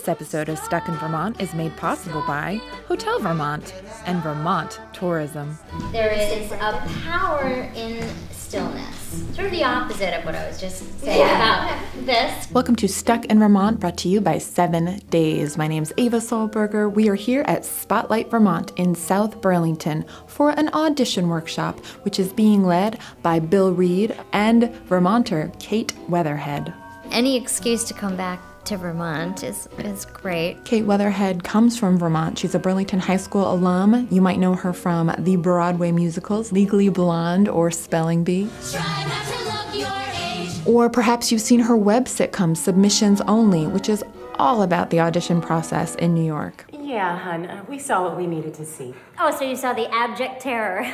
This episode of Stuck in Vermont is made possible by Hotel Vermont and Vermont Tourism. There is a power in stillness. Sort of the opposite of what I was just saying about this. Welcome to Stuck in Vermont, brought to you by 7 Days. My name's Ava Solberger. We are here at Spotlight Vermont in South Burlington for an audition workshop, which is being led by Bill Reed and Vermonter Kate Wetherhead. Any excuse to come back to Vermont is great. Kate Wetherhead comes from Vermont. She's a Burlington High School alum. You might know her from the Broadway musicals, Legally Blonde or Spelling Bee. Try not to look your age. Or perhaps you've seen her web sitcom, Submissions Only, which is all about the audition process in New York. Yeah, hon, we saw what we needed to see. Oh, so you saw the abject terror.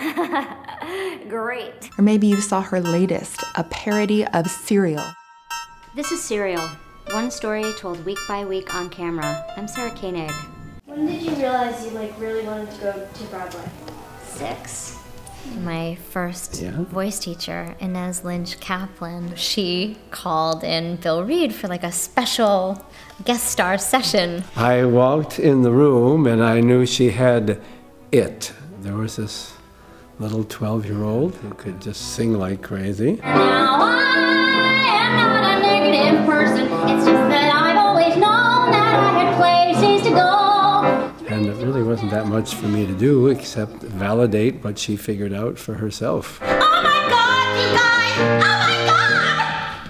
Great. Or maybe you saw her latest, a parody of Serial. This is Serial. One story told week by week on camera. I'm Sarah Koenig. When did you realize you really wanted to go to Broadway? 6. My first voice teacher, Inez Lynch Kaplan, she called in Bill Reed for like a special guest star session. I walked in the room and I knew she had it. There was this little 12-year-old who could just sing like crazy. Now I am not a negative person. It's just that I've always known that I had places to go. And it really wasn't that much for me to do except validate what she figured out for herself. Oh my God, you guys! Oh my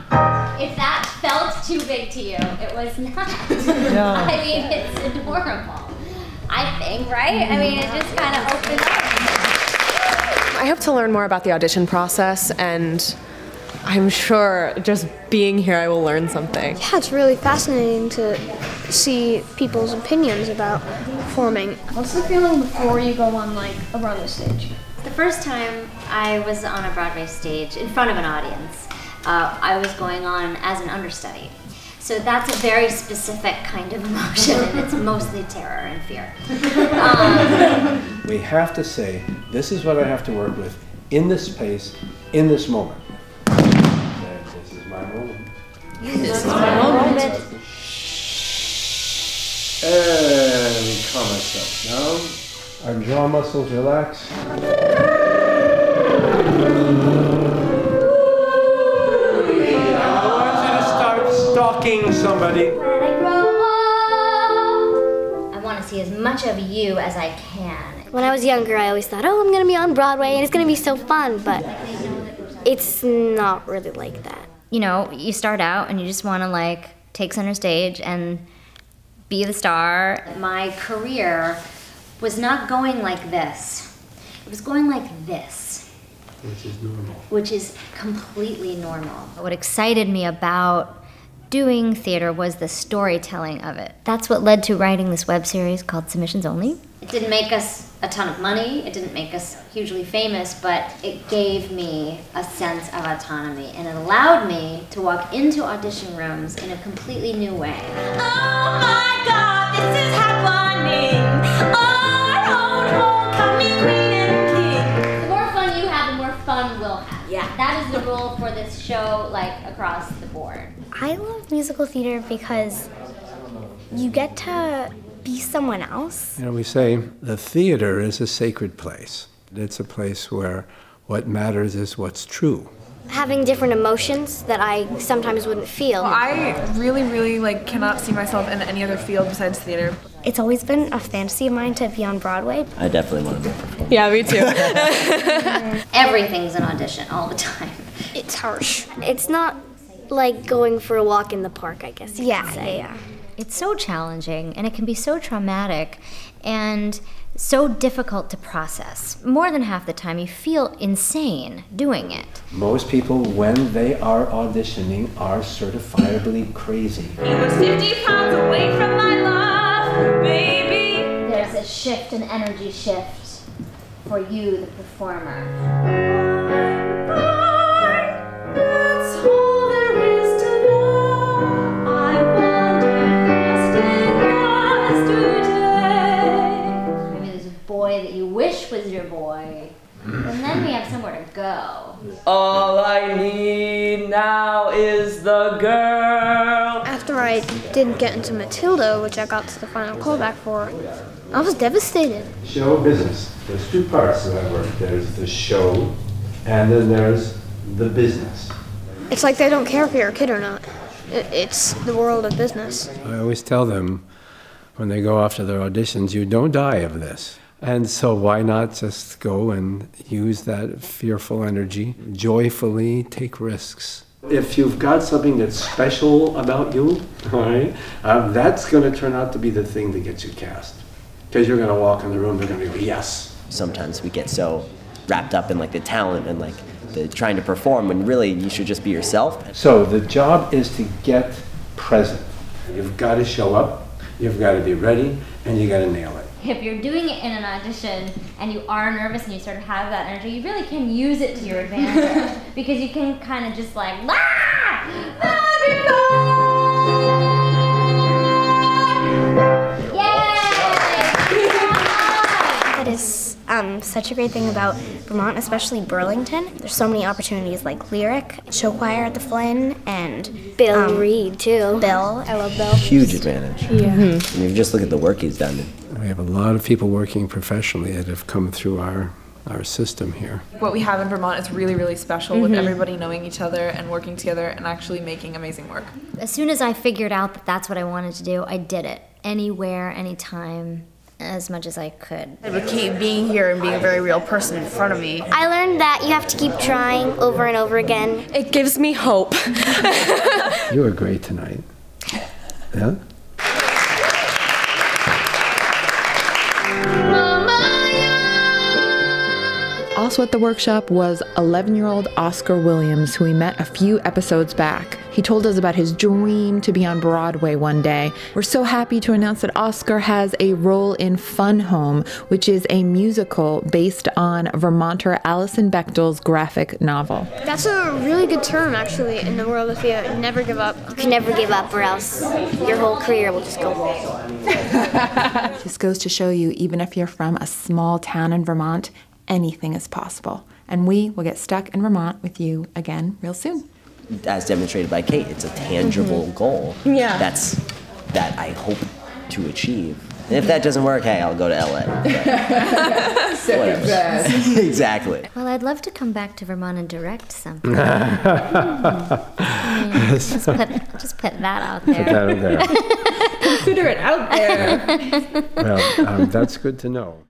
God! If that felt too big to you, it was not. No. I mean, it's adorable. I think, right? I mean, it just kind of opened up. I hope to learn more about the audition process, and I'm sure just being here I will learn something. Yeah, it's really fascinating to see people's opinions about performing. What's the feeling before you go on like a Broadway stage? The first time I was on a Broadway stage in front of an audience, I was going on as an understudy. So that's a very specific kind of emotion, and it's mostly terror and fear. We have to say, this is what I have to work with in this space, in this moment. This is my moment. This is my moment. And calm myself down. Our jaw muscles relax. Stalking somebody. When I grow up, I want to see as much of you as I can. When I was younger, I always thought, oh, I'm gonna be on Broadway and it's gonna be so fun, but it's not really like that. You know, you start out and you just want to like take center stage and be the star. My career was not going like this. It was going like this. Which is normal. Which is completely normal. What excited me about doing theater was the storytelling of it. That's what led to writing this web series called Submissions Only. It didn't make us a ton of money, it didn't make us hugely famous, but it gave me a sense of autonomy, and it allowed me to walk into audition rooms in a completely new way. Oh my God, this is happening! Our own homecoming queen and king. The more fun you have, the more fun we'll have. Yeah. That is the rule for this show, like, across the board. I love musical theater because you get to be someone else. You know, we say the theater is a sacred place. It's a place where what matters is what's true. Having different emotions that I sometimes wouldn't feel. I really cannot see myself in any other field besides theater. It's always been a fantasy of mine to be on Broadway. I definitely want to be a performer. Yeah, me too. Everything's an audition all the time. It's harsh. It's not like going for a walk in the park, I guess you could say. Yeah. It's so challenging, and it can be so traumatic and so difficult to process. More than half the time, you feel insane doing it. Most people, when they are auditioning, are certifiably crazy. You were 50 pounds away from my love, baby. There's a shift, an energy shift for you, the performer. That's all there is to know. I wandered yesterday. Maybe there's a boy that you wish was your boy, and then we have somewhere to go. All I need now is the girl. After I didn't get into Matilda, which I got to the final callback for, I was devastated. Show business. There's two parts that I work. There's the show, and then there's the business. It's like they don't care if you're a kid or not. It's the world of business. I always tell them when they go off to their auditions, you don't die of this. And so why not just go and use that fearful energy, joyfully take risks. If you've got something that's special about you, all right, that's going to turn out to be the thing that gets you cast. Because you're going to walk in the room, they're going to go, yes. Sometimes we get so wrapped up in like the talent and like the trying to perform when really you should just be yourself. So the job is to get present. You've got to show up, you've got to be ready, and you got to nail it. If you're doing it in an audition and you are nervous and you sort of have that energy, you really can use it to your advantage because you can kind of just like, That is such a great thing about Vermont, especially Burlington. There's so many opportunities like lyric, show choir at the Flynn, and Bill Reed too. Bill. I love Bill. Huge advantage. Yeah. I mean, if you just look at the work he's done. We have a lot of people working professionally that have come through our system here. What we have in Vermont is really, really special with everybody knowing each other and working together and actually making amazing work. As soon as I figured out that that's what I wanted to do, I did it. Anywhere, anytime, as much as I could. With Kate being here and being a very real person in front of me, I learned that you have to keep trying over and over again. It gives me hope. You were great tonight. Yeah? Also at the workshop was 11-year-old Oscar Williams, who we met a few episodes back. He told us about his dream to be on Broadway one day. We're so happy to announce that Oscar has a role in Fun Home, which is a musical based on Vermonter Alison Bechdel's graphic novel. That's a really good term, actually, in the world of theater. Never give up. You can never give up, or else your whole career will just go. This goes to show you, even if you're from a small town in Vermont, anything is possible. And we will get stuck in Vermont with you again real soon. As demonstrated by Kate, it's a tangible goal. Yeah. That I hope to achieve. And if that doesn't work, hey, I'll go to LA. Whatever. Exactly. Well, I'd love to come back to Vermont and direct something. Just put that out there. Put that out there. Consider it out there. Well, that's good to know.